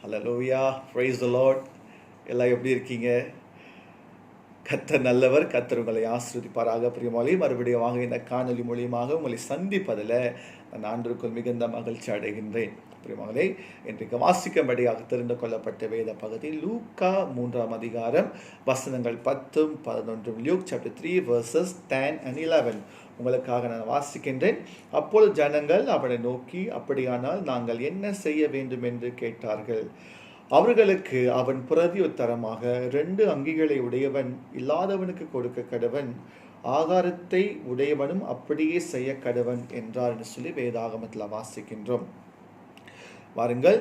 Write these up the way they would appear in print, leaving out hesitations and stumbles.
Hallelujah, praise the Lord. எல்லாம் எப்படி இருக்கீங்க? கர்த்தர் நல்லவர். கர்த்தர் உங்களை ஆசீர்வதிப்பாராக. பிரியமானவர்களே, மறுபடியும் வாங்க இந்த காணொலி மூலியமாக உங்களை சந்திப்பதில் நான் ஆண்டவருக்குள் மிகுந்த மகிழ்ச்சி அடைகின்றேன். பிரியமானவர்களே, இன்றைக்கு வாசிக்கும்படியாக தெரிந்து கொள்ளப்பட்ட வேத பகுதி லூக்கா 3ஆம் அதிகாரம் வசனங்கள் 10, 11. Luke chapter 3 verses 10 and 11 உங்களுக்காக நான் வாசிக்கின்றேன். அப்பொழுது ஜனங்கள் அவனை நோக்கி, அப்படியானால் நாங்கள் என்ன செய்ய வேண்டும் என்று கேட்டார்கள். அவர்களுக்கு அவன் பிரதியுத்தரமாக, 2 அங்கிகளை உடையவன் இல்லாதவனுக்கு கொடுக்க கடவன், ஆகாரத்தை உடையவனும் அப்படியே செய்ய கடவன் என்றார் என்று சொல்லி வேதாகமத்தில் வாசிக்கின்றோம். வாருங்கள்,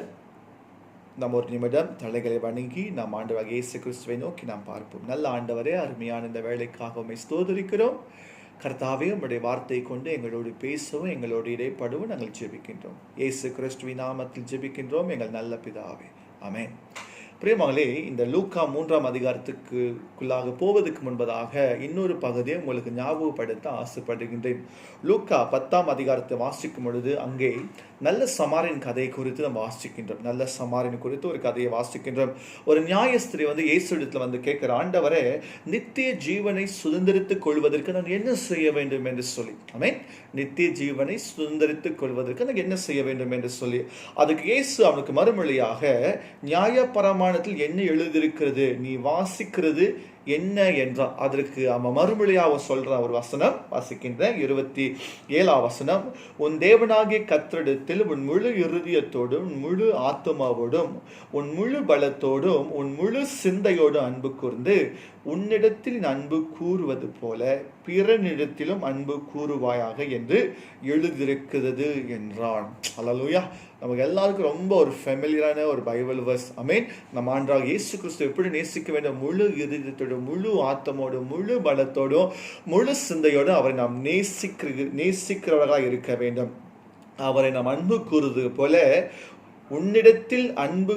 நம்ம ஒரு நிமிடம் தலைகளை வணங்கி நாம் ஆண்டவராகிய இயேசு கிறிஸ்துவை நோக்கி நாம் பார்ப்போம். நல்ல ஆண்டவரே, அருமையான இந்த வேலைக்காக உம்மை ஸ்தோத்திரிக்கிறோம். கர்த்தாவே, உம்முடைய வார்த்தை கொண்டு எங்களோடு பேசவும் எங்களோடு இடைப்படவும் நாங்கள் ஜெபிக்கின்றோம். இயேசு கிறிஸ்துவின் நாமத்தில் ஜெபிக்கின்றோம் எங்கள் நல்ல பிதாவே, ஆமென். பிரியமானவர்களே, இந்த லூக்கா 3ஆம் அதிகாரத்துக்குள்ளாக போவதற்கு முன்பதாக இன்னொரு பகுதியை உங்களுக்கு ஞாபகப்படுத்த ஆசைப்படுகின்றேன். லூக்கா 10ஆம் அதிகாரத்தை வாசிக்கும் பொழுது அங்கே நல்ல சமாரியன் கதை குறித்து நம்ம வாசிக்கின்றோம். நல்ல சமாரியன் குறித்து ஒரு கதையை வாசிக்கின்றோம். ஒரு நியாயஸ்திரி இயேசு இடத்துல கேட்கிற, ஆண்டவரே, நித்திய ஜீவனை சுதந்திரித்துக் கொள்வதற்கு நான் என்ன செய்ய வேண்டும் என்று சொல்லி. ஆமென். நித்திய ஜீவனை சுதந்திரித்துக் கொள்வதற்கு நான் என்ன செய்ய வேண்டும் என்று சொல்லி, அதுக்கு இயேசு அவனுக்கு மறுமொழியாக, நியாயப்பிரமாணத்தில் என்ன எழுதியிருக்கிறது, நீ வாசிக்கிறது என்ன என்றான். அதற்கு அவன் மறுமொழியாக சொல்ற ஒரு வசனம் வாசிக்கின்ற 27ஆம் வசனம், உன் தேவனாகிய கர்த்தரிடத்தில் உன் முழு இருதயத்தோடும் உன் முழு ஆத்துமாவோடும் உன் முழு பலத்தோடும் உன் முழு சிந்தையோடும் அன்பு கூர்ந்து உன்னிடத்தில் அன்பு கூறுவது போல பிறனிடத்திலும் அன்பு கூறுவாயாக என்று எழுதியிருக்கிறது என்றான். அல்லேலூயா. நமக்கு எல்லாருக்கும் ரொம்ப ஒரு ஃபெமிலியரான ஒரு பைபிள் வர்ஸ். ஆமென். நம்ம ஆண்டவராகிய இயேசு கிறிஸ்து எப்படி நேசிக்க வேண்டும், முழு இருதயத்தோடும் முழு ஆத்மோடும் முழு பலத்தோடும் முழு சிந்தையோடும் அவரை நாம் நேசிக்கிறவர்களாக இருக்க வேண்டும். அவரை நாம் அன்பு கூறுவது போல உன்னிடத்தில் அன்பு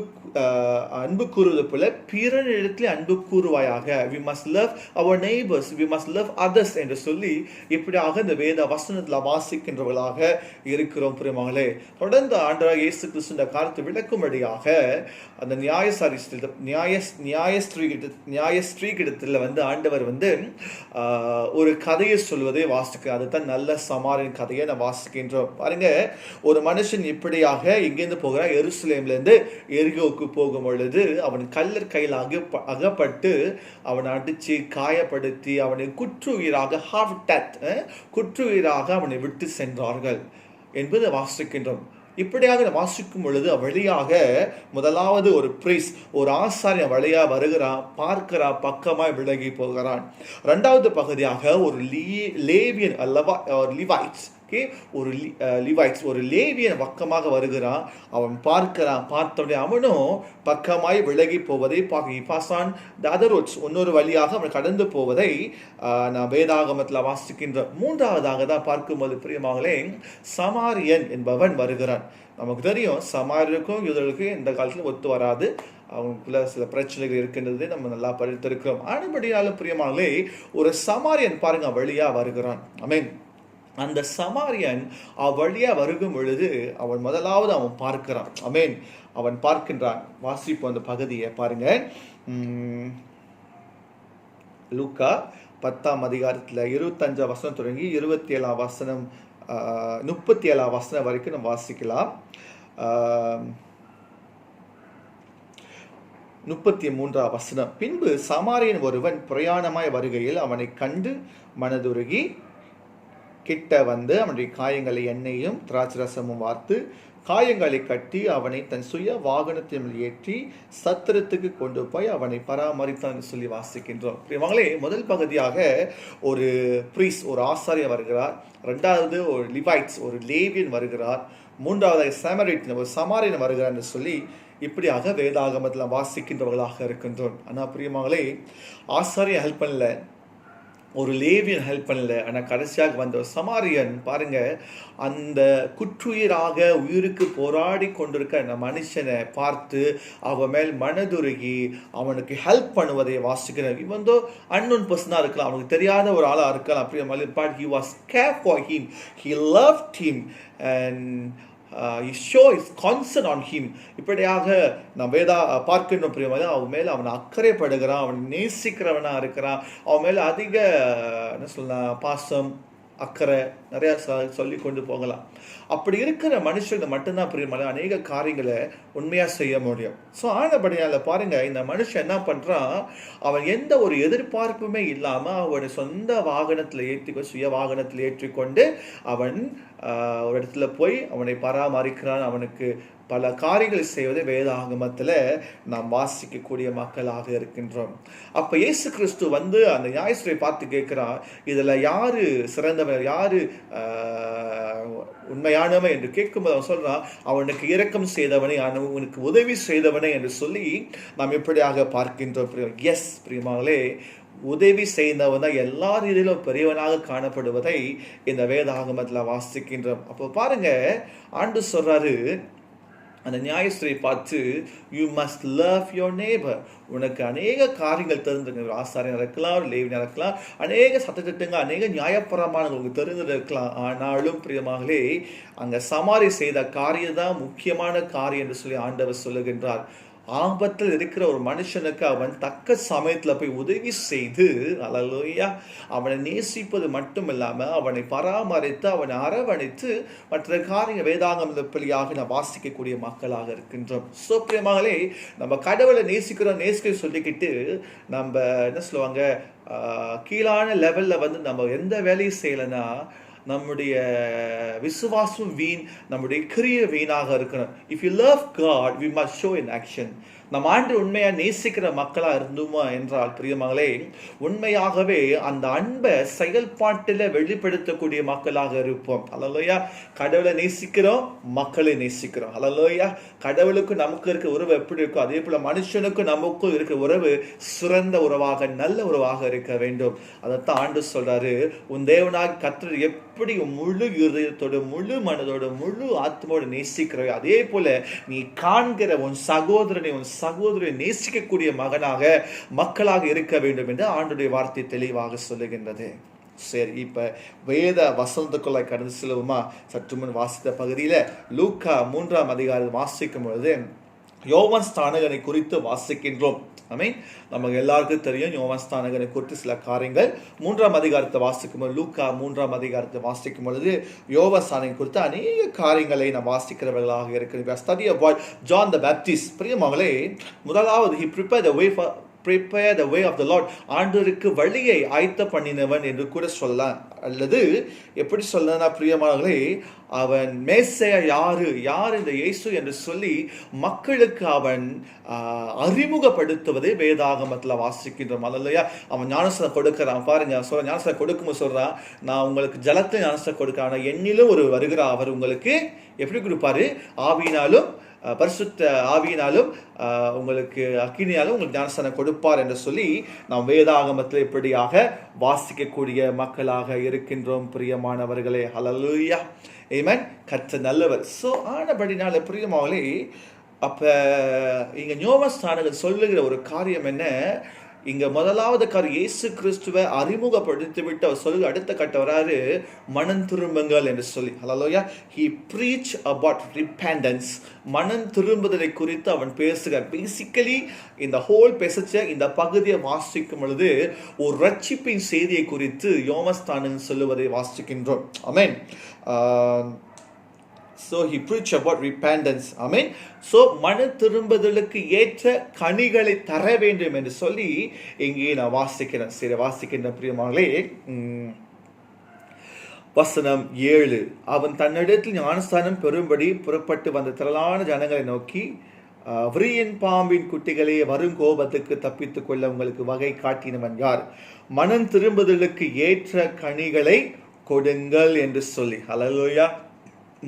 கூறுவது போல பிறனிடத்தில் அன்பு கூறுவாயாக. we must love our neighbors, we must love others என்று சொல்லி இப்படியாக இந்த வேத வசனத்தில் வாசிக்கின்றவர்களாக இருக்கிறோம். பிரியமானவர்களே, தொடர்ந்து ஆண்டவராகிய இயேசு கிறிஸ்து இந்த காரியத்தை விளக்கும்படியாக அந்த நியாயஸ்திரீகிடத்தில் ஆண்டவர் ஒரு கதையை சொல்வதை வாசிக்கிறார். அதுதான் நல்ல சமாரியன் கதையை நான் வாசிக்கின்றோம். பாருங்க, ஒரு மனுஷன் இப்படியாக இங்கிருந்து போகிறார். எருசலேம்ல இருந்து எரிகோவுக்கு போகும் பொழுது அவன் கல்லர் கையில் அகப்பட்டு அவனை அடிச்சு காயப்படுத்தி அவனை குற்றுயிராக அவனை விட்டு சென்றார்கள் என்பதை வாசிக்கின்றோம். இப்படியாக வாசிக்கும் பொழுது வழியாக முதலாவது ஒரு பிரீஸ், ஒரு ஆசாரியன் வழியா வருகிறான், பார்க்கிறான், பக்கமாய் விலகி போகிறான். 2வது பகுதியாக ஒரு லேவியன் லிவைட்ஸ், ஒரு லிவைட்ஸ், ஒரு லேவியன் பக்கமாக வருகிறான். அவன் பார்க்கிறான், பார்த்தோடனே அவனும் பக்கமாய் விலகி போவதை பாசான் இன்னொரு வழியாக அவன் கடந்து போவதை நான் வேதாகமத்தில் வாசிக்கின்ற. 3வதாக தான் பார்க்கும்போது பிரியமாகலே சமாரியன் என்பவன் வருகிறான். நமக்கு தெரியும், சமாரியருக்கும் யூதர்களுக்கும் இந்த காலத்தில் ஒத்து வராது. அவங்களுக்குள்ள சில பிரச்சனைகள் இருக்கின்றது நம்ம நல்லா படித்திருக்கிறோம். ஆனபடியாலும் பிரியமாகலே ஒரு சமாரியன் பாருங்க வழியா வருகிறான். ஆமென். அந்த சமாரியன் வழியா வருகும் பொழுது அவன் முதலாவது அவன் பார்க்கிறான். ஆமென். அவன் பார்க்கின்றான். வாசிப்போம் அந்த பகுதியை பாருங்க. லூக்கா 10ஆம் அதிகாரத்தில் 25ஆம் வசனம் தொடங்கி 27ஆம் வசனம் 37ஆம் வசனம் வரைக்கும் நம்ம வாசிக்கலாம். 33ஆம் வசனம், பின்பு சமாரியன் ஒருவன் பிரயாணமாய் வருகையில் அவனை கண்டு மனதுருகி கிட்ட அவனுடைய காயங்களை எண்ணெயும் திராட்சரசமும் வார்த்து காயங்களை கட்டி அவனை தன் சுய வாகனத்தில் ஏற்றி சத்திரத்துக்கு கொண்டு போய் அவனை பராமரித்தான் சொல்லி வாசிக்கின்றோம். இவங்களே முதல் பகுதியாக ஒரு பிரீஸ், ஒரு ஆசாரியர் வருகிறார். 2வது ஒரு லிவைட்ஸ், ஒரு லேவியன் வருகிறார். 3வது சமாரியன், ஒரு சமாரியன் வருகிறார் என்று சொல்லி இப்படியாக வேதாகமத்தில் வாசிக்கின்றவர்களாக இருக்கின்றோம். ஆனால் பிரியமானவர்களே, ஆசாரியன் ஹெல்ப் பண்ணல, ஒரு லேவியன் ஹெல்ப் பண்ணல. ஆனால் கடைசியாக வந்த ஒரு சமாரியன் பாருங்க, அந்த குற்றுயிராக உயிருக்கு போராடி கொண்டிருக்க அந்த மனுஷனை பார்த்து அவன் மேல் மனதுருகி அவனுக்கு ஹெல்ப் பண்ணுவதை வாசிக்கிறார். இவன் அன்னோன் பர்சனாக இருக்கலாம், அவனுக்கு தெரியாத ஒரு ஆளாக இருக்கலாம். அப்படி but he was care for him, he loved him and he show his concern on him. இப்படியாக நாம் பார்க்கின்ற பிரியமாக அவன் மேலே அவன் அக்கறைப்படுகிறான், அவன் நேசிக்கிறவனா இருக்கிறான், அவன் மேலே அதிக என்ன சொல்லலாம் பாசம் அக்கறை நிறையா சொல்லி கொண்டு போகலாம். அப்படி இருக்கிற மனுஷன் மட்டும்தான் பிரியமான அநேக காரியங்களை உண்மையாக செய்ய முடியும். ஸோ ஆனபடியால் பாருங்க, இந்த மனுஷன் என்ன பண்ணுறான், அவன் எந்த ஒரு எதிர்பார்ப்புமே இல்லாமல் அவனை சொந்த வாகனத்தில் சுய வாகனத்தில் ஏற்றிக்கொண்டு அவன் ஒரு இடத்துல போய் அவனை பராமரிக்கிறான். அவனுக்கு பல காரியங்களை செய்வதை வேதாகமத்தில் நாம் வாசிக்கக்கூடிய மக்களாக இருக்கின்றோம். அப்போ இயேசு கிறிஸ்து வந்து அந்த ஞாயிற்றை பார்த்து கேட்கிறான், இதில் யாரு சிறந்தவன், யாரு உண்மையானவன் என்று கேட்கும்போது அவன் சொல்றான், அவனுக்கு இரக்கம் செய்தவனே, அவனுக்கு உதவி செய்தவனே என்று சொல்லி நாம் இப்படியாக பார்க்கின்றோம். எஸ் பிரியமானே, உதவி செய்தவன் தான் எல்லா ரீதியிலும் பெரியவனாக காணப்படுவதை இந்த வேதாகமத்தில் வாசிக்கின்றோம். அப்போ பாருங்க, ஆண்டு சொல்றாரு அந்த நியாயஸ்திரியை பார்த்து, you must love your neighbour. உனக்கு அநேக காரியங்கள் தெரிஞ்சிருக்க, ஒரு ஆசாரியன் இருக்கலாம், ஒரு லேவியன் இருக்கலாம், அநேக சட்டத்திட்டங்கள், அநேக நியாயப்பிரமாணங்கள் உங்களுக்கு தெரிஞ்சிருக்கலாம். ஆனாலும் பிரியமாகவே அங்கே சமாரி செய்த காரியம் தான் முக்கியமான காரியம் என்று சொல்லி ஆண்டவர் சொல்லுகின்றார். ஆபத்தில் இருக்கிற ஒரு மனுஷனுக்கு அவன் தக்க சமயத்தில் போய் உதவி செய்து, அல்லேலூயா, அவனை நேசிப்பது மட்டும் இல்லாமல் அவனை பராமரித்து அவனை அரவணைத்து மற்ற காரிய வேதாகமத்திலியாக நாம் வாசிக்கக்கூடிய மக்களாக இருக்கின்றோம். ஸோ பிரியமாகவே நம்ம கடவுளை நேசிக்க சொல்லிக்கிட்டு நம்ம என்ன சொல்லுவாங்க, கீழான லெவலில் வந்து நம்ம எந்த வேலையும் செய்யலைன்னா நம்முடைய விசுவாசம் வீண், நம்முடைய கிரிய வீணாக இருக்கணும். If you love God we must show in action. நம்ம ஆண்டு உண்மையாக நேசிக்கிற மக்களாக இருந்தோமா என்றால் பிரியமகளே, உண்மையாகவே அந்த அன்பை செயல்பாட்டில் வெளிப்படுத்தக்கூடிய மக்களாக இருப்போம். அல்லேலூயா. கடவுளை நேசிக்கிறோம், மக்களை நேசிக்கிறோம். அல்லேலூயா. கடவுளுக்கு நமக்கு இருக்க உறவு எப்படி இருக்கோ அதே போல மனுஷனுக்கு நமக்கும் இருக்க உறவு சிறந்த உறவாக, நல்ல உறவாக இருக்க வேண்டும். அதைத்தான் ஆண்டு சொல்றாரு, உன் தேவனாக கர்த்தர் எப்படி முழு இருதயத்தோடு, முழு மனதோடு, முழு ஆத்மாவோடு நேசிக்கிறோ அதே போல நீ காண்கிற உன் சகோதரனை, உன் சகோதரனை நேசிக்கக்கூடிய மக்களாக இருக்க வேண்டும் என்று ஆண்டுடைய வார்த்தை தெளிவாக சொல்லுகின்றது. சரி, இப்ப வேத வசனத்துக்குள்ள கடந்து செல்லுமா? சற்று முன் வாசித்த பகுதியில லூக்கா 3ஆம் அதிகாரம் வாசிக்கும் பொழுது யோவான் ஸ்நானகனை குறித்து வாசிக்கின்றோம். நமக்கு எல்லாருக்கும் தெரியும் யோவான் ஸ்நானகனை குறித்து சில காரியங்கள் 3ஆம் அதிகாரத்தை வாசிக்கும் பொழுது, லூக்கா 3ஆம் அதிகாரத்தை வாசிக்கும் பொழுது யோவான் ஸ்நானகன் குறித்து அநேக காரியங்களை நாம் வாசிக்கிறவர்களாக இருக்கிறோம். Study about John the Baptist. பிரியமானவர்களே, முதலாவது he prepared the way for prepare the way of the Lord. ஆண்டவருக்கு வழியை ஆயத்த பண்ணினவன் என்று கூட சொல்லலாம். அல்லது எப்படி சொல்லனா பிரியமானவர்களே, அவன் மேசையா யார் இந்த இயேசு என்று சொல்லி மக்களுக்கு அவன் அறிமுகப்படுத்துவதை வேதாகமத்தில் வாசிக்கின்றோம். அல்லையா, அவன் ஞானஸ்நானம் கொடுக்கிறான். பாருங்க, ஞானஸ்நானம் கொடுக்கும்போது சொல்றான், நான் உங்களுக்கு ஜலத்தை ஞானஸ்நானம் கொடுக்கிறேன், ஆனால் என்னிலும் ஒரு வருகிறார், அவர் உங்களுக்கு எப்படி கொடுப்பாரு, ஆவியினாலும் பரிசுத்த ஆவியினாலும் உங்களுக்கு அக்கினியாலும் உங்களுக்கு ஞானஸ்நானம் கொடுப்பார் என்று சொல்லி நாம் வேதாகமத்தில் இப்படியாக வாசிக்கக்கூடிய மக்களாக இருக்கின்றோம். பிரியமானவர்களே, ஹல்லேலூயா, ஆமென். கர்த்தர் நல்லவர். ஸோ ஆனபடினால பிரியமானவர்களே, அப்போ இங்கே யோவான் ஸ்நானகன் சொல்லுகிற ஒரு காரியம் என்ன, இங்க முதலாவது காரியம் இயேசு கிறிஸ்துவை அறிமுகப்படுத்தி விட்டு அவர் சொல்லி அடுத்த கட்ட வராரு, மனம் திரும்புங்கள் என்று சொல்லி. ஹல்லேலூயா. he preach about repentance. மனம் திரும்புதலை குறித்து அவன் பேசுகிறார். பேசிக்கலி இந்த ஹோல் பேசச்ச இந்த பகுதியை வாசிக்கும் பொழுது ஒரு ரட்சிப்பின் செய்தியை குறித்து யோவான் ஸ்நானகன் சொல்லுவதை வாசிக்கின்றோம். ஆமென். So he preached about repentance. Amen. So மன திரும்புதலுக்கு ஏற்ற கனிகளை தர வேண்டும் என்று சொல்லி இங்கே நான் வாசிக்கிறேன். சரி, வாசிக்கின்ற பிரியமானவர்களே, வசனம் 7, அவன் தன்னிடத்தில் ஞானஸ்நானம் பெறும்படி புறப்பட்டு வந்த திரளான ஜனங்களை நோக்கி, விரியன் பாம்பின் குட்டிகளே, வரும் கோபத்துக்கு தப்பித்துக் கொள்ள உங்களுக்கு வகை காட்டினவன் யார்? மனம் திரும்புதலுக்கு ஏற்ற கனிகளை கொடுங்கள் என்று சொல்லி. ஹல்லேலூயா.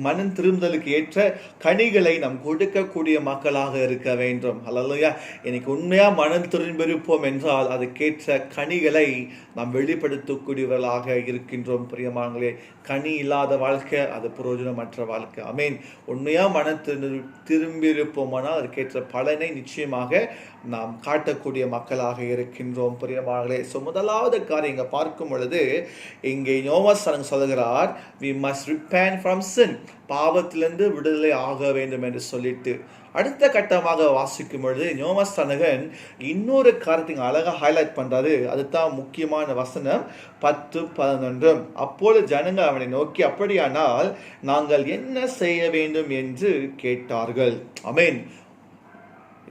மனம் திரும்புதலுக்கு ஏற்ற கனிகளை நாம் கொடுக்கக்கூடிய மக்களாக இருக்க வேண்டும். ஹல்லேலூயா. இன்னைக்கு உண்மையா மனம் திரும்பியிருப்போம் என்றால் அதுக்கேற்ற கனிகளை நாம் வெளிப்படுத்தக்கூடியவர்களாக இருக்கின்றோம். பிரியமானங்களே, கனி இல்லாத வாழ்க்கை அது பிரயோஜனமற்ற வாழ்க்கை. ஆமென். உண்மையா மனம் திரும்பியிருப்போமானால் அதுக்கேற்ற பலனை நிச்சயமாக நாம் காட்டக்கூடிய மக்களாக இருக்கின்றோம். பிரியமானங்களே, ஸோ முதலாவது காரியம் இங்கே பார்க்கும் பொழுது இங்கே யோவான் சொல்லுகிறார், we must repent from sin. பாவத்திலிருந்து விடுதலை ஆக வேண்டும் என்று சொல்லிட்டு அடுத்த கட்டமாக வாசிக்கும் பொழுது ஞானஸ்நானகன் இன்னொரு காரியத்தை அழகா ஹைலைட் பண்றாரு. அதுதான் முக்கியமான வசனம் 10-11. அப்போது ஜனங்கள் அவனை நோக்கி, அப்படியானால் நாங்கள் என்ன செய்ய வேண்டும் என்று கேட்டார்கள். ஆமென்.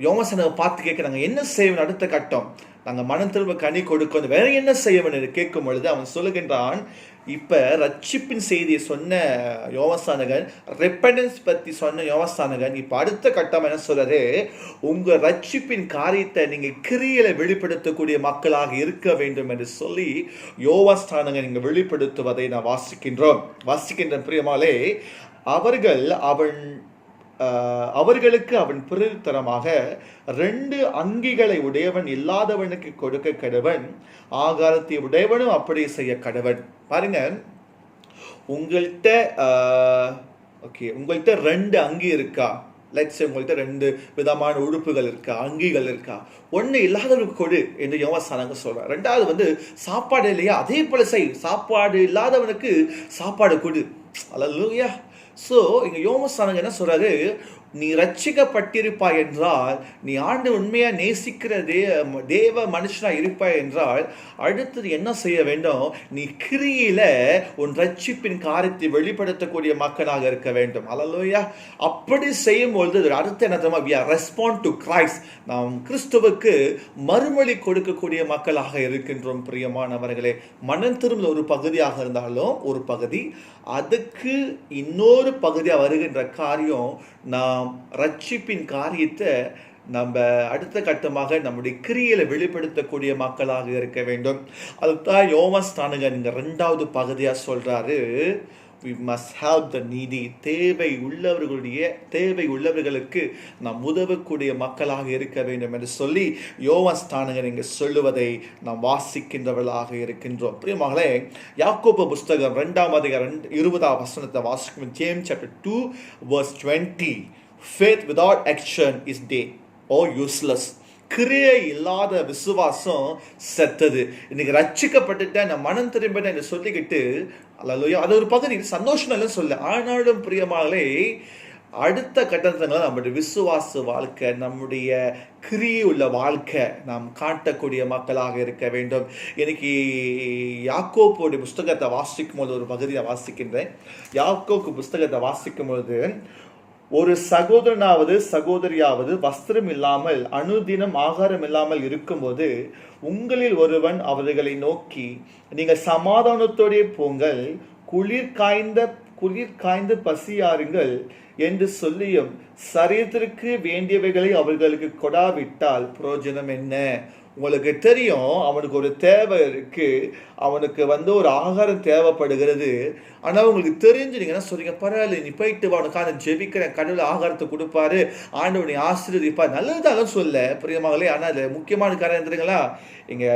யோவான் பார்த்து கேட்கிறாங்க, என்ன செய்யணும் அடுத்த கட்டம், நாங்க மனம் திரும்ப கனி கொடுக்கணும், வேற என்ன செய்யணும் என்று கேட்கும் பொழுது அவன் சொல்லுகின்றான், இப்ப ரட்சிப்பின் செய்தியை சொன்ன யோவான் ரெப்பண்டன்ஸ் பத்தி சொன்ன யோவான் இப்ப அடுத்த கட்டம் என்ன சொல்றாரு, உங்க ரட்சிப்பின் காரியத்தை நீங்க கிரியையில வெளிப்படுத்தக்கூடிய மக்களாக இருக்க வேண்டும் என்று சொல்லி யோவான் நீங்க வெளிப்படுத்துவதை நான் வாசிக்கின்ற பிரியமாலே, அவர்களுக்கு அவன் பிரதித்தரமாக 2 அங்கிகளை உடையவன் இல்லாதவனுக்கு கொடுக்க கடவன், ஆகாரத்தை உடையவனும் அப்படி செய்ய கடவன். பாருங்க, உங்கள்கிட்ட 2 அங்கி இருக்கா, உங்கள்கிட்ட 2 விதமான உடுப்புகள் இருக்கா, அங்கிகள் இருக்கா, ஒன்னு இல்லாதவனுக்கு கொடு என்று யோவான் சொல்றார். 2வது சாப்பாடு இல்லையா, அதே போல செய், சாப்பாடு இல்லாதவனுக்கு சாப்பாடு கொடு. அல்லேலூயா. ஸோ இங்க யோவான் என்ன சொல்றாரு, நீ ரட்சிக்கப்பட்டிருப்பாய் என்றால், நீ ஆண்டு உண்மையா நேசிக்கிற தேவ மனுஷனா இருப்பாய் என்றால், அடுத்தது என்ன செய்ய வேண்டும், நீ கிரியில உன் ரட்சிப்பின் காரியத்தை வெளிப்படுத்தக்கூடிய மக்களாக இருக்க வேண்டும். அல்லேலூயா. அப்படி செய்யும் பொழுது அடுத்து என்ன தெரியுமா, we are respond to Christ, நாம் கிறிஸ்துவுக்கு மறுமொழி கொடுக்கக்கூடிய மக்களாக இருக்கின்றோம். பிரியமானவர்களே, மனம் திரும்ப ஒரு பகுதியாக இருந்தாலும் ஒரு பகுதி, அதுக்கு இன்னொரு பகுதியாக வருகின்ற காரியம், நாம் ரட்சிப்பின் காரியத்தை நம்ம அடுத்த கட்டமாக நம்முடைய கிரியையில வெளிப்படுத்தக்கூடிய மக்களாக இருக்க வேண்டும். அதுதான் யோவான் 2வது பகுதியா சொல்றாரு, we must help the needy, தேவை உள்ளவர்களுக்கு நாம் உதவக்கூடிய மக்களாக இருக்க வேண்டும் என்று சொல்லி யோவான் இங்க சொல்லுவதை நாம் வாசிக்கின்றவர்களாக இருக்கின்றோம். பிரியமானவர்களே, யாக்கோபு புஸ்தகம் 2ஆம் அதிகாரம் 20ஆம் வசனத்தை வாசிக்கும். James chapter 2 verse 20, faith without action is dead or useless. கிரியை இல்லாத விசுவாசம் செத்தது. இன்னைக்கு ரட்சிக்கப்பட்டுட்டேன், நான் மனம் திரும்பிட்டேன் என்று சொல்லிக்கிட்டு, அல்லேலூயா, அது ஒரு பகுதி, சந்தோஷம் இல்லைன்னு சொல்ல. ஆனாலும் பிரியமானவர்களே, அடுத்த கட்டத்தில் நம்முடைய விசுவாச வாழ்க்கை, நம்முடைய கிரியை உள்ள வாழ்க்கை நாம் காட்டக்கூடிய மக்களாக இருக்க வேண்டும். இன்னைக்கு யாக்கோபுடைய புஸ்தகத்தை வாசிக்கும் போது ஒரு பகுதியை வாசிக்கின்றேன். யாக்கோபு புஸ்தகத்தை வாசிக்கும் பொழுது, ஒரு சகோதரனாவது சகோதரியாவது வஸ்திரம் இல்லாமல் அனுதினம் ஆகாரம் இல்லாமல் இருக்கும்போது உங்களில் ஒருவன் அவர்களை நோக்கி, நீங்கள் சமாதானத்தோடே போங்கள், குளிர் காய்ந்த பசியாருங்கள் என்று சொல்லியும் சரீரத்திற்கு வேண்டியவைகளை அவர்களுக்கு கொடாவிட்டால் பிரயோஜனம் என்ன? உங்களுக்கு தெரியும், அவனுக்கு ஒரு தேவை இருக்கு, அவனுக்கு ஒரு ஆகாரம் தேவைப்படுகிறது. ஆனால் உங்களுக்கு தெரிஞ்சு நீங்க என்ன சொல்றீங்க, பரவாயில்ல நீ போயிட்டு வா, உனக்காக ஜெபிக்கிறேன், கடவுள் ஆகாரத்தை கொடுப்பாரு, ஆண்டவனை ஆசீர்வதிப்பார், நல்லதாலும் சொல்ல பிரியமாகலே. ஆனால் அது முக்கியமான காரணம் தெரியுங்களா, இங்க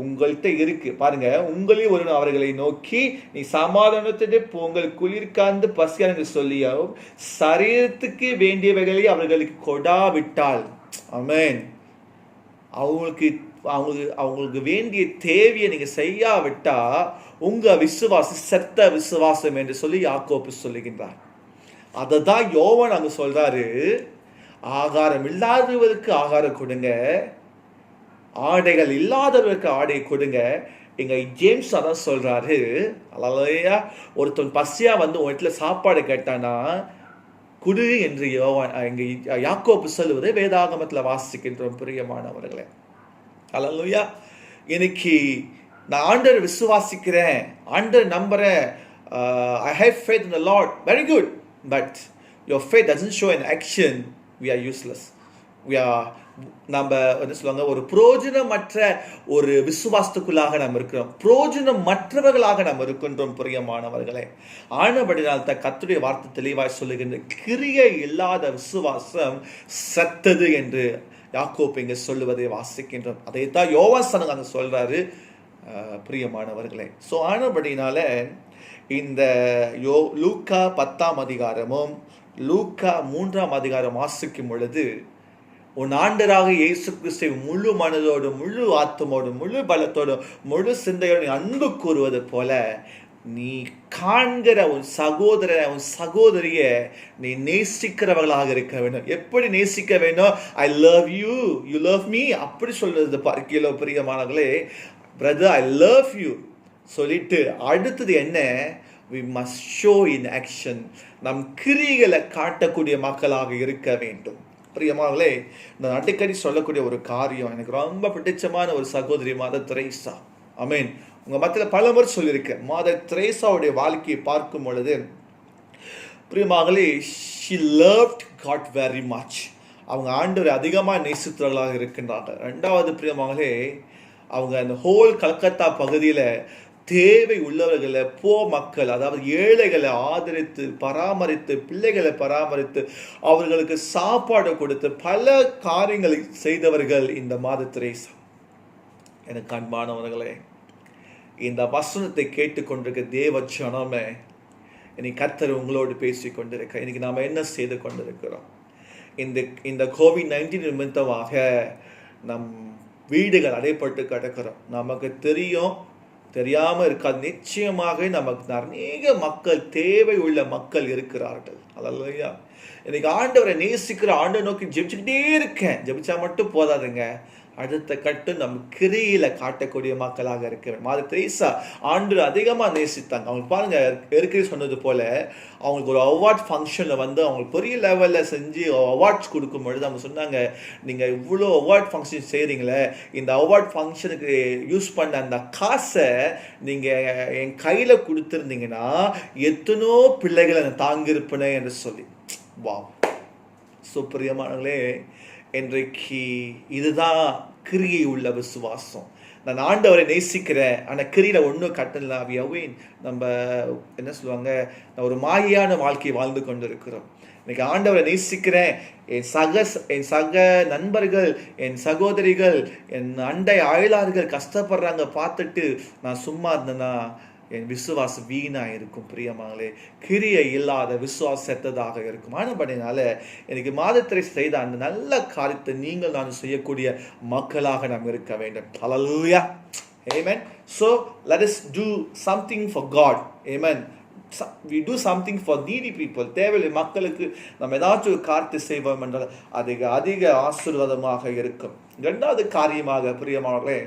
உங்கள்கிட்ட இருக்கு பாருங்க, உங்களையும் ஒரு அவர்களை நோக்கி நீ சமாதானத்திலே போங்கள், குளிர்காந்து பசியான்னு சொல்லியும் சரீரத்துக்கு வேண்டியவைகளை அவர்களுக்கு கொடாவிட்டால், ஆமென், அவங்களுக்கு வேண்டிய தேவையை நீங்க செய்யாவிட்டா உங்க விசுவாசம் செத்த விசுவாசம் என்று சொல்லி யாக்கோபு சொல்லுகின்றார். அதை தான் யோவான் அங்க சொல்றாரு, ஆகாரம் இல்லாதவருக்கு ஆகாரம் கொடுங்க, ஆடைகள் இல்லாதவருக்கு ஆடை கொடுங்க. இங்க ஜேம்ஸ் அதான் சொல்றாரு, அல்லேலூயா, ஒருத்தன் பசியா உன் வீட்டுல சாப்பாடு கேட்டானா குடு என்று யாக்கோபு சொல்லுவதை வேதாகமத்தில் வாசிக்கின்றோம். பிரியமானவர்களே, அல்லேலூயா. இன்னைக்கு நான் ஆண்டவரை விசுவாசிக்கிறேன், ஆண்டவரை நம்புறேன், I have faith in the Lord, very good, but your faith doesn't show in action, we are useless. நம்ம என்ன சொல்லுவாங்க, ஒரு பிரயோஜனமற்ற ஒரு விசுவாசத்துக்குள்ளாக நாம் இருக்கிறோம், பிரயோஜனமற்றவர்களாக நாம் இருக்கின்றோம். பிரியமானவர்களே, ஆனபடினால் தான் கர்த்தருடைய வார்த்தை தெளிவாய் சொல்லுகின்ற, கிரியை இல்லாத விசுவாசம் செத்தது என்று யாக்கோபு இங்க சொல்லுவதை வாசிக்கின்றோம். அதைத்தான் யோவான் அங்க சொல்றாரு. பிரியமானவர்களே, ஸோ ஆனபடினால இந்த லூக்கா 10ஆம் அதிகாரமும் லூக்கா 3ஆம் அதிகாரம் வாசிக்கும் பொழுது, உன் ஆண்டராக இயேசு கிறிஸ்துவை முழு மனதோடும் முழு ஆத்மோடும் முழு பலத்தோடும் முழு சிந்தையோடும் அன்பு கூறுவது போல நீ காண்கிற உன் சகோதரன் உன் சகோதரிய நீ நேசிக்கிறவர்களாக இருக்க வேண்டும். எப்படி நேசிக்க வேண்டும்? I love you, you love me அப்படி சொல்றது பார்க்கல பிரியமானவர்களே. பிரதர், ஐ லவ் யூ சொல்லிட்டு அடுத்தது என்ன? we must show in action. நம் கிரிகளை காட்டக்கூடிய மக்களாக இருக்க வேண்டும். பிரியமானவர்களே, நான் அடிக்கடி சொல்லக்கூடிய ஒரு காரியம், எனக்கு ரொம்ப பிடிச்சமான ஒரு சகோதரி மதர் தெரேசா. ஆமென். உங்க மத்தியில் பல முறை சொல்லியிருக்கேன். மதர் தெரேசாவுடைய வாழ்க்கையை பார்க்கும் பொழுது பிரியமானவர்களே, she loved God very much. அவங்க ஆண்டவரை அதிகமாக நேசித்தவர்களாக இருக்கின்றார்கள். ரெண்டாவது பிரியமானவர்களே, அவங்க அந்த ஹோல் கல்கத்தா பகுதியில் தேவை உள்ளவர்களை, மக்கள், அதாவது ஏழைகளை ஆதரித்து பராமரித்து, பிள்ளைகளை பராமரித்து, அவர்களுக்கு சாப்பாடு கொடுத்து பல காரியங்களை செய்தவர்கள் இந்த மதர் தெரேசா. எனக்கு அன்பானவர்களே, இந்த வசனத்தை கேட்டுக்கொண்டிருக்க தேவ ஜனமே, இன்னைக்கு கர்த்தர் உங்களோடு பேசி கொண்டிருக்க, இன்னைக்கு நாம் என்ன செய்து கொண்டிருக்கிறோம்? இந்த கோவிட்-19 நிமித்தமாக நம் வீடுகள் அடைப்பட்டு கிடக்கிறோம். நமக்கு தெரியாமல் இருக்காது. நிச்சயமாக நமக்கு அநேக மக்கள், தேவை உள்ள மக்கள் இருக்கிறார்கள். அல்லேலூயா. இன்னைக்கு ஆண்டவரை நேசிக்கிற, ஆண்டவரை நோக்கி ஜெபிச்சுக்கிட்டே இருக்கேன். ஜெபிச்சா மட்டும் போதாதுங்க, அடுத்த கட்டு நம் கிரியில காட்டக்கூடிய மக்களாக இருக்க. மதர் தெரேசா ஆண்டு அதிகமாக நேசித்தாங்க. அவங்க பாருங்க, ஏற்கனவே சொன்னது போல அவங்களுக்கு ஒரு அவார்ட் ஃபங்க்ஷனில் அவங்களுக்கு பெரிய லெவலில் செஞ்சு அவார்ட்ஸ் கொடுக்கும் பொழுது அவங்க சொன்னாங்க, நீங்கள் இவ்வளோ அவார்ட் ஃபங்க்ஷன் செய்கிறீங்களே, இந்த அவார்ட் ஃபங்க்ஷனுக்கு யூஸ் பண்ண அந்த காசை நீங்கள் என் கையில் கொடுத்துருந்தீங்கன்னா எத்தனோ பிள்ளைகளை நான் தாங்கியிருப்பேனே என்று சொல்லி. வா, பிரியமானங்களே, இன்றைக்கு இதுதான் கிரியை உள்ள விசுவாசம். நான் ஆண்டவரை நேசிக்கிறேன், ஆனால் கிரியில ஒன்றும் கட்டலாவியாவே நம்ம என்ன சொல்லுவாங்க, நான் ஒரு மாயான வாழ்க்கையை வாழ்ந்து கொண்டு இருக்கிறோம். இன்னைக்கு ஆண்டவரை நேசிக்கிறேன், என் சக நண்பர்கள், என் சகோதரிகள், என் அண்டை அயலார்கள் கஷ்டப்படுறாங்க பார்த்துட்டு நான் சும்மா இருந்தேன்னா என் விசுவாசம் வீணாக இருக்கும். பிரியமானே, கிரியை இல்லாத விசுவாசத்ததாக இருக்கும். ஆனபடினால எனக்கு மதர் தெரேசா செய்த அந்த நல்ல காரியத்தை நீங்கள் நான் செய்யக்கூடிய மக்களாக நாம் இருக்க வேண்டும். ஹல்லேலூயா. ஆமென். So let us do something for God. Amen. We do something for needy people. தேவையில்லை மக்களுக்கு நம்ம ஏதாச்சும் ஒரு காரியத்தை செய்வோம் என்றால் அதிக ஆசீர்வாதமாக இருக்கும். இரண்டாவது காரியமாக பிரியமானவர்களே,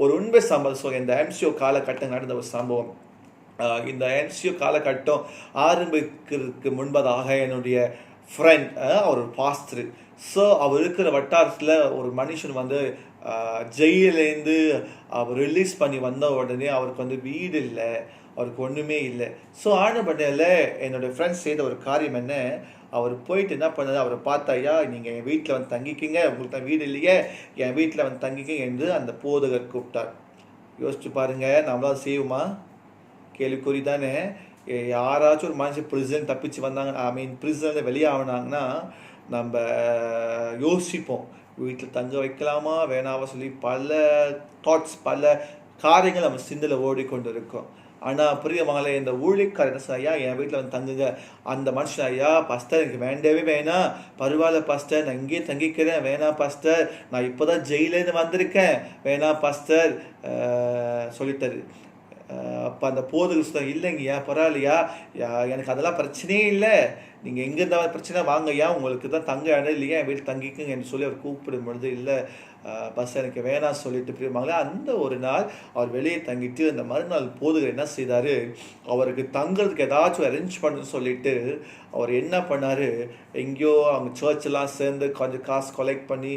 ஒரு உண்மை சம்பவம். இந்த MCO காலகட்டம் நடந்த ஒரு சம்பவம். இந்த MCO காலகட்டம் ஆரம்பிக்கிறதுக்கு முன்பதாக என்னுடைய ஃப்ரெண்ட், அவர் ஒரு பாஸ்டர். ஸோ அவர் இருக்கிற வட்டாரத்தில் ஒரு மனுஷன் ஜெயிலேருந்து அவர் ரிலீஸ் பண்ணி வந்த உடனே அவருக்கு வீடு இல்லை, அவருக்கு ஒன்றுமே இல்லை. ஸோ ஆனபடியில் என்னுடைய ஃப்ரெண்ட்ஸ் செய்த ஒரு காரியம் என்ன, அவர் போயிட்டு என்ன பண்ணார், அவரை பார்த்தாயா, நீங்கள் என் வீட்டில் தங்கிக்கிங்க, உங்களுக்கு தான் வீடு இல்லையே, என் வீட்டில் தங்கிக்கிங்க என்று அந்த போதகர் கூப்பிட்டார். யோசிச்சு பாருங்க, நம்மளால் செய்வோமா? கேள்விக்குறி தானே. யாராச்சும் ஒரு மனுஷன் பிரிசன் தப்பிச்சு வந்தாங்க, பிரிசனில் வெளியாகினாங்கன்னா நம்ம யோசிப்போம், வீட்டில் தங்க வைக்கலாமா வேணாவா சொல்லி பல தாட்ஸ், பல காரியங்கள் நம்ம சிந்தையில் ஓடிக்கொண்டு இருக்கோம். ஆனால் பிரியமானே, இந்த ஊழியக்காரர் ஐயா என் வீட்டில் தங்குங்க. அந்த மனுஷன், ஐயா பாஸ்டர் எனக்கு வேண்டவே வேணாம், பரவாயில்ல பாஸ்டர், நான் இங்கேயே தங்கிக்கிறேன், வேணாம் பாஸ்டர், நான் இப்போ தான் ஜெயிலேருந்து வந்திருக்கேன், வேணாம் பாஸ்டர் சொல்லிட்டாரு. அப்போ அந்த போதகர் இல்லைங்கய்யா, பரவாயில்லையா, எனக்கு அதெல்லாம் பிரச்சனையே இல்லை, நீங்கள் எங்கே இருந்தால் பிரச்சனை வாங்கய்யா, உங்களுக்கு தான் தங்க இடம் இல்லையா, என் வீட்டில் தங்கிக்குங்க என்று சொல்லி அவர் கூப்பிடும் பொழுது, இல்லை பஸ் எனக்கு வேணாம் சொல்லிட்டு பிரியமாங்களே, அந்த ஒரு நாள் அவர் வெளியே தங்கிட்டு அந்த மறுநாள் போதகர் என்ன செய்தார், அவருக்கு தங்குறதுக்கு ஏதாச்சும் அரேஞ்ச் பண்ணுன்னு சொல்லிட்டு அவர் என்ன பண்ணார், எங்கேயோ அவங்க சர்ச்செல்லாம் சேர்ந்து கொஞ்சம் காசு கலெக்ட் பண்ணி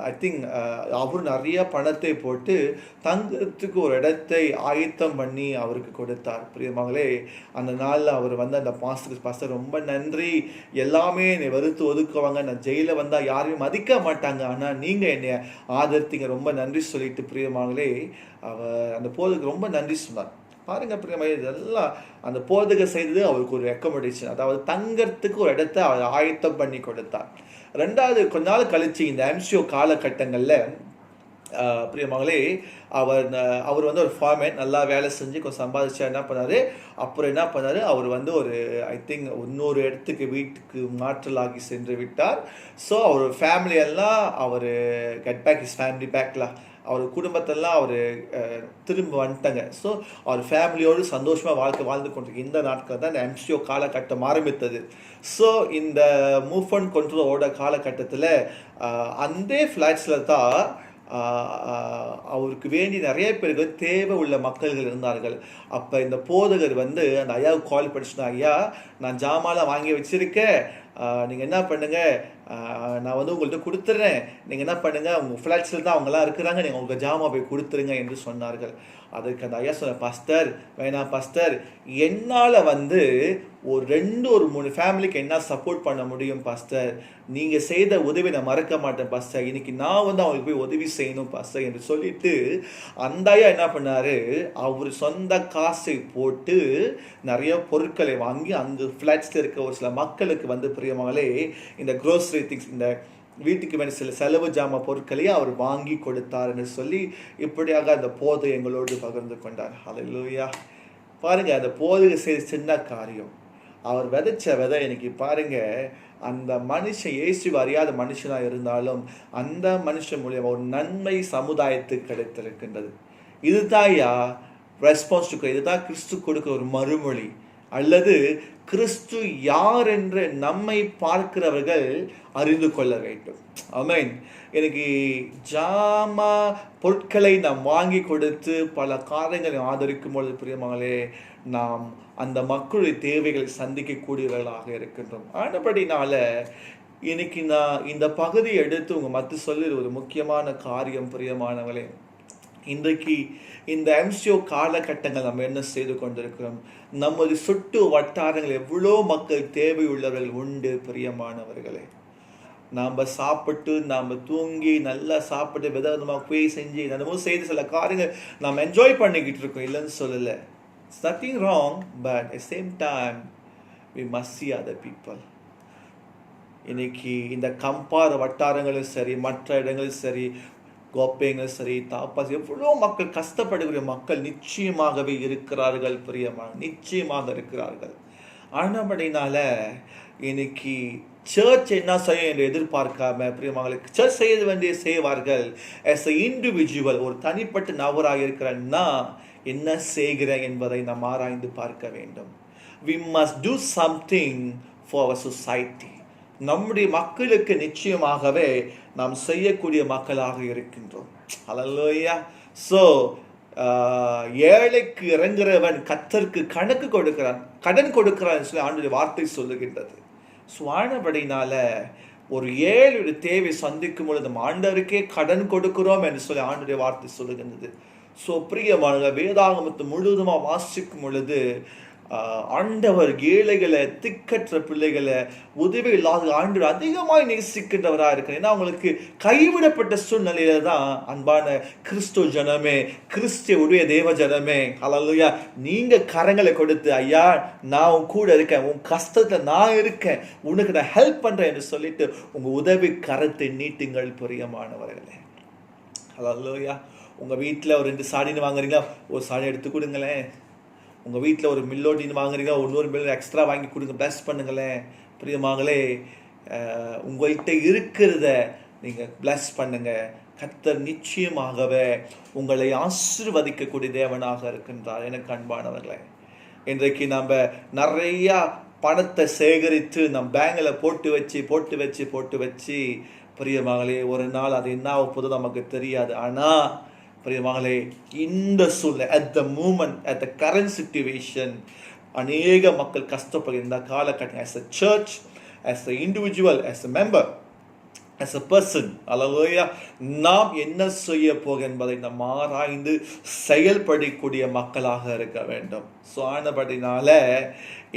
ஐ திங்க் அவர் நிறைய பணத்தை போட்டு தங்குறதுக்கு ஒரு இடத்தை ஆயத்தம் பண்ணி அவருக்கு கொடுத்தார். பிரியமாங்களே, அந்த நாளில் அவர் அந்த பாஸ்டர் ரொம்ப நன்றி, எல்லாமே என்னை வெறுத்து ஒதுக்குவாங்க, நான் ஜெயிலில் வந்தால் யாரையும் மதிக்க மாட்டாங்க, ஆனால் நீங்கள் என்னை ஆதரித்தீங்க, ரொம்ப நன்றி சொல்லிட்டு பிரியமாங்களே அவர் அந்த போதுக்கு ரொம்ப நன்றி சொன்னார். பாருங்க பிரியமா, இதெல்லாம் அந்த போதகர் செய்தது அவருக்கு ஒரு ரெக்கமெண்டேஷன், அதாவது தங்கறதுக்கு ஒரு இடத்தை அவர் ஆயத்தம் பண்ணி கொடுத்தார். ரெண்டாவது, கொஞ்ச நாள் கழிச்சு இந்த MCO காலகட்டங்களில் பிரியமாங்களே அவர் ஒரு ஃபார்மேன், நல்லா வேலை செஞ்சு கொஞ்சம் சம்பாதிச்சா என்ன பண்ணார், அப்புறம் என்ன பண்ணார், அவர் ஒரு ஐ திங்க் இன்னொரு இடத்துக்கு வீட்டுக்கு மாற்றலாகி சென்று விட்டார். ஸோ அவர் ஃபேமிலியெல்லாம் அவர் கெட் பேக் இஸ் ஃபேமிலி பேக்லாம் அவர் குடும்பத்தெல்லாம் அவர் திரும்ப வந்துட்டாங்க. ஸோ அவர் ஃபேமிலியோடு சந்தோஷமாக வாழ்ந்து கொண்டு இந்த நாட்கள் தான் இந்த எம்சிஓ காலகட்டம் ஆரம்பித்தது. ஸோ இந்த மூவ் அண்ட் கண்ட்ரோலோட காலகட்டத்தில் அந்த ஃப்ளாட்ஸில் தான் அவருக்கு வேண்டி நிறைய பேருக்கு தேவை உள்ள மக்கள்கள் இருந்தார்கள். அப்போ இந்த போதகர் அந்த ஐயாவுக்கு கால் படிச்சுனா, ஐயா நான் ஜாமான்லாம் வாங்கி வச்சுருக்கேன், நீங்கள் என்ன பண்ணுங்க, நான் உங்கள்கிட்ட கொடுத்துட்றேன், நீங்கள் என்ன பண்ணுங்கள், உங்கள் ஃப்ளாட்ஸில் தான் அவங்களாம் இருக்கிறாங்க, நீங்கள் உங்கள் ஜாமா போய் கொடுத்துருங்க என்று சொன்னார்கள். அதுக்கு அந்த ஐயா சொன்ன, பாஸ்டர் வேணாம் பாஸ்டர், என்னால் ஒரு 3 ஃபேமிலிக்கு என்ன சப்போர்ட் பண்ண முடியும் பாஸ்டர், நீங்கள் செய்த உதவி நான் மறக்க மாட்டேன் பாஸ்டர், இன்னைக்கு நான் அவங்களுக்கு போய் உதவி செய்யணும் பாஸ்டர் என்று சொல்லிட்டு அந்த ஐயா என்ன பண்ணாரு, அவர் சொந்த காசை போட்டு நிறைய பொருட்களை வாங்கி அங்கு ஃப்ளாட்ஸில் இருக்க ஒரு சில மக்களுக்கு பிரியமாகலே இந்த க்ரோசரி திங்ஸ், இந்த வீட்டுக்கு வேண்டிய சில செலவு ஜாம பொருட்களையே அவர் வாங்கி கொடுத்தார் என்று சொல்லி இப்படியாக அந்த போதை எங்களோடு பகிர்ந்து கொண்டார். ஹல்லேலூயா. பாருங்க, அந்த போதை செய்த சின்ன காரியம், அவர் விதைச்ச விதை இன்னைக்கு பாருங்க, அந்த மனுஷன் இயேசுவை அறியாத மனுஷனாக இருந்தாலும் அந்த மனுஷன் மூலியமா ஒரு நன்மை சமுதாயத்துக்கு கிடைத்திருக்கின்றது. இதுதான் ரெஸ்பான்ஸ், இதுதான் கிறிஸ்து கொடுக்கிற ஒரு மறுமொழி, அல்லது கிறிஸ்து யார் என்று நம்மை பார்க்கிறவர்கள் அறிந்து கொள்ள வேண்டும். ஆமென். எனக்கு ஜாமா பொருட்களை நாம் வாங்கி கொடுத்து பல காரியங்களை ஆதரிக்கும் பொழுது பிரியமானே, நாம் அந்த மக்களுடைய தேவைகளை சந்திக்கக்கூடியவர்களாக இருக்கின்றோம். ஆனபடினால இன்னைக்கு நான் இந்த பகுதியை எடுத்து உங்கள் மத்திய சொல்லி ஒரு முக்கியமான காரியம் பிரியமானவர்களே, இன்றைக்கு இந்த எம்சிஓ காலகட்டங்கள் நம்ம என்ன செய்து கொண்டிருக்கிறோம், நமது சுட்டு வட்டாரங்கள் எவ்வளோ மக்கள் தேவையுள்ளவர்கள் உண்டு பிரியமானவர்களே. நாம் சாப்பிட்டு நாம் தூங்கி நல்லா சாப்பிட்டு விதவிதமாக போய் செஞ்சு என்னமோ செய்து சில காரியங்கள் நாம் என்ஜாய் பண்ணிக்கிட்டு இருக்கோம், இல்லைன்னு சொல்லலை. It's nothing wrong, but at same time we must see other people. இன்னைக்கு இந்த கம்பார வட்டாரங்களும் சரி, மற்ற இடங்களும் சரி, கோப்பைங்களும் சரி, தாப்பாஸ், எவ்வளோ மக்கள் கஷ்டப்படக்கூடிய மக்கள் நிச்சயமாகவே இருக்கிறார்கள் பிரியமாக, நிச்சயமாக இருக்கிறார்கள். ஆனபடினால இன்னைக்கு சர்ச் என்ன செய்யும் என்று எதிர்பார்க்காம பிரியமாங்களுக்கு சர்ச் செய்ய வேண்டிய செய்வார்கள். as a individual, ஒரு தனிப்பட்ட நபராக இருக்கிறன்னா என்ன செய்கிறேன் என்பதை நாம் ஆராய்ந்து பார்க்க வேண்டும். we must do something for our society. நம்முடைய மக்களுக்கு நிச்சயமாகவே நாம் செய்யக்கூடிய மக்களாக இருக்கின்றோம். ஹல்லேலூயா. ஸோ ஏழைக்கு இறங்குறவன் கர்த்தருக்கு கணக்கு கொடுக்கிறான், கடன் கொடுக்கிறான் சொல்லி ஆண்டுடைய வார்த்தை சொல்லுகின்றது. ஸோ ஆனபடினால ஒரு ஏழையுடைய தேவை சந்திக்கும் பொழுது நம்ம ஆண்டவருக்கே கடன் கொடுக்கிறோம் என்று சொல்லி ஆண்டுடைய வார்த்தை சொல்லுகின்றது. ஸோ பிரியமான வேதாகமத்தை முழுவதுமாக வாசிக்கும் பொழுது ஆண்டவர் ஏழைகளை, திக்கற்ற பிள்ளைகளை, உதவி இல்லாத ஆண்டவர் அதிகமாய் நேசிக்கின்றவராக இருக்கிறார். ஏன்னா அவங்களுக்கு கைவிடப்பட்ட சூழ்நிலையில தான் அன்பான கிறிஸ்துவ ஜனமே, கிறிஸ்துவுடைய தேவ ஜனமே, ஹல்லேலூயா, நீங்க கரங்களை கொடுத்து, ஐயா நான் உன் கூட இருக்கேன், உன் கஷ்டத்தை நான் இருக்கேன், உனக்கு நான் ஹெல்ப் பண்றேன் என்று சொல்லிட்டு உங்க உதவி கரத்தை நீட்டுங்கள் பிரியமானவர்களே. ஹல்லேலூயா. உங்க வீட்டில் ஒரு 2 சாடின்னு வாங்குறீங்களா, ஒரு சாடி எடுத்து கொடுங்களேன். உங்கள் வீட்டில் ஒரு மில்லோட்டின்னு வாங்குறீங்களா, இன்னொரு மில்லோ எக்ஸ்ட்ரா வாங்கி கொடுங்க, ப்ளஸ் பண்ணுங்களேன் பிரியமாங்களே. உங்கள்கிட்ட இருக்கிறத நீங்கள் ப்ளஸ் பண்ணுங்க. கர்த்தர் நிச்சயமாகவே உங்களை ஆசீர்வதிக்கக்கூடிய தேவனாக இருக்கின்றார். எனக்கு அன்பானவர்களே, இன்றைக்கு நம்ம நிறையா பணத்தை சேகரித்து நம் பேங்கில் போட்டு வச்சு பிரியமாங்களே, ஒரு நாள் அது என்ன ஆகும்போது நமக்கு தெரியாது. ஆனால் பிரியமாங்களே, இந்த சூழ்நிலை, at the moment, at the current situation, அநேக மக்கள் கஷ்டப்படுகிற இந்த காலகட்டம், as a church, as an individual, as a member, as a person, அல்லேலூயா, நாம் என்ன செய்ய போக என்பதை நாம் ஆராய்ந்து செயல்படக்கூடிய மக்களாக இருக்க வேண்டும். ஸோ ஆனபடினால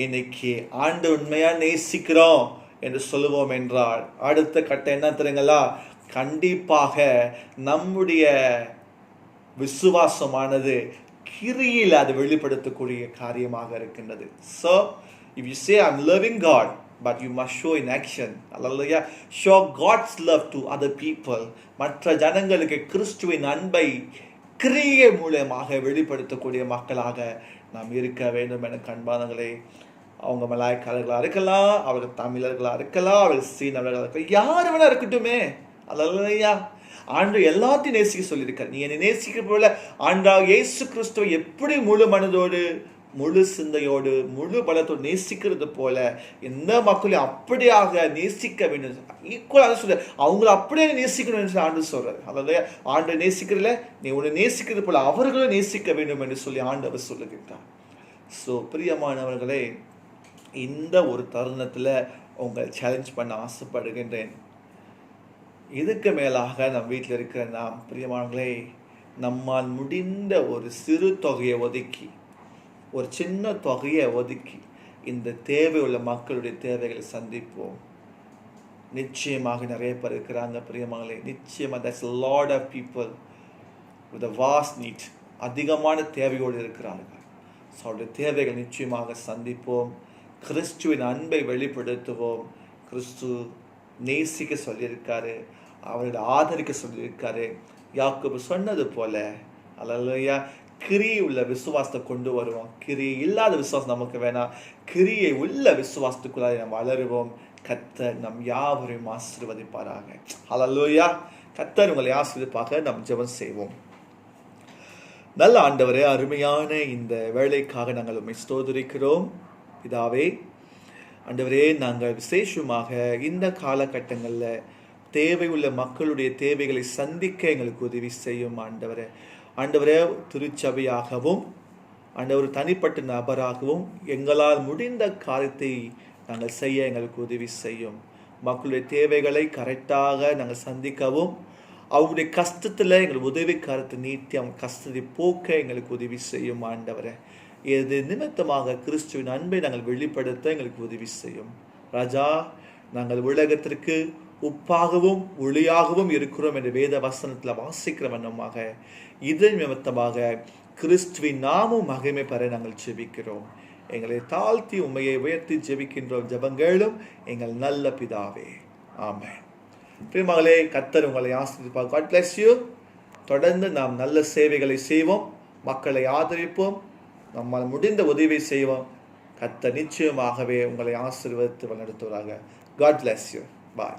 இன்னைக்கு ஆண்டு உண்மையா நேசிக்கிறோம் என்று சொல்லுவோம் என்றால் அடுத்த கட்டம் என்ன தெரியுங்களா, கண்டிப்பாக நம்முடைய விசுவாசமானது கிரியில் அது வெளிப்படுத்தக்கூடிய காரியமாக இருக்கின்றது. So if you say I'm loving God, but you must show in action. Hallelujah. Show God's love to other people. மற்ற ஜனங்களுக்கு கிறிஸ்துவின் அன்பை கிரியை மூலமாக வெளிப்படுத்தக்கூடிய மக்களாக நாம் இருக்க வேண்டும் என அன்பானவர்களே. அவங்க மலாய்க்காரர்களாக இருக்கலாம், அவர்கள் தமிழர்களாக இருக்கலாம், அவர்கள் சீனவர்களாக இருக்கலாம், யார் வேணா இருக்கட்டுமே. அல்லேலூயா. ஆண்டவர் எல்லாத்தையும் நேசிக்க சொல்லியிருக்கார். நீ என்னை நேசிக்கிற போல ஆண்டவராகிய இயேசு கிறிஸ்துவை எப்படி முழு மனதோடு, முழு சிந்தையோடு, முழு பலத்தோடு நேசிக்கிறது போல எந்த மக்களையும் அப்படியாக நேசிக்க வேண்டும். ஈக்குவலாக சொல்ல அவங்களை அப்படியே நேசிக்கணும் என்று ஆண்டவர் சொல்றாரு. அதாவது ஆண்டவர் நேசிக்கிறதுல நீ உன்னை நேசிக்கிறது போல அவர்களும் நேசிக்க வேண்டும் என்று சொல்லி ஆண்டவர் சொல்லுகின்றார். ஸோ பிரியமானவர்களே, இந்த ஒரு தருணத்தில் உங்களை சேலஞ்ச் பண்ண ஆசைப்படுகின்றேன். இதுக்கு மேலாக நம் வீட்டில் இருக்கிற நாம் பிரியமானவர்களே, நம்மால் முடிந்த ஒரு சிறு தொகையை ஒதுக்கி, ஒரு சின்ன தொகையை ஒதுக்கி இந்த தேவை உள்ள மக்களுடைய தேவைகளை சந்திப்போம். நிச்சயமாக நிறைய பேர் இருக்கிறாங்க பிரியமானவர்களே. நிச்சயமாக that's a lot of people with a vast need. அதிகமான தேவையோடு இருக்கிறார்கள். ஸோ அவருடைய தேவைகள் நிச்சயமாக சந்திப்போம். கிறிஸ்துவின் அன்பை வெளிப்படுத்துவோம். கிறிஸ்து நேசிக்க சொல்லியிருக்காரு, அவரை ஆதரிக்க சொல்லியிருக்காரு. யாக்கோபு சொன்னது போல அல்லேலூயா, கிரியை உள்ள விசுவாசத்தை கொண்டு வருவோம். கிரியை இல்லாத விசுவாசம் நமக்கு வேணாம். கிரியை உள்ள விசுவாசத்துக்குள்ளாக நாம் வளருவோம். கர்த்தர் நம் யாவரையும் ஆசீர்வதிப்பாராக. அல்லேலூயா. கர்த்தர் உங்களை ஆசீர்வதிப்பாக. நாம் ஜெபம் செய்வோம். நல்ல ஆண்டவரே, அருமையான இந்த வேலைக்காக நாங்கள் உம்மை ஸ்தோத்திரிக்கிறோம். பிதாவே, ஆண்டவரே, நாங்கள் விசேஷமாக இந்த காலகட்டங்களில் தேவை உள்ள மக்களுடைய தேவைகளை சந்திக்க எங்களுக்கு உதவி செய்யும் ஆண்டவரே. ஆண்டவரே, திருச்சபையாகவும் ஆண்டவர் தனிப்பட்ட நபராகவும் எங்களால் முடிந்த காரியத்தை நாங்கள் செய்ய எங்களுக்கு உதவி செய்யும். மக்களுடைய தேவைகளை கரெக்டாக நாங்கள் சந்திக்கவும், அவருடைய கஷ்டத்தில் எங்களுக்கு உதவி கருத்தை நீட்டி அவங்க கஷ்டத்தை போக்க எங்களுக்கு உதவி செய்யும் ஆண்டவரே. இது நிமித்தமாக கிறிஸ்துவின் அன்பை நாங்கள் வெளிப்படுத்த எங்களுக்கு உதவி செய்யும் ராஜா. நாங்கள் உலகத்திற்கு உப்பாகவும் ஒளியாகவும் இருக்கிறோம் என்ற வேத வசனத்தில் வாசிக்கிற வண்ணமாக இது நிமித்தமாக கிறிஸ்துவின் நாமும் மகிமை பெற நாங்கள் ஜெபிக்கிறோம். எங்களை தாழ்த்தி உண்மையை உயர்த்தி ஜெபிக்கின்றோம். ஜெபங்களும் எங்கள் நல்ல பிதாவே, ஆமென். பிரியமகளே, கர்த்தர் உங்களை ஆசீர்வதிப்பார். God bless you. தொடர்ந்து நாம் நல்ல சேவைகளை செய்வோம், மக்களை ஆதரிப்போம், நம்மால் முடிந்த உதவி செய்வோம். கர்த்தர் நிச்சயமாகவே உங்களை ஆசீர்வதித்து வழிநடத்துவாராக. God bless you. Bye.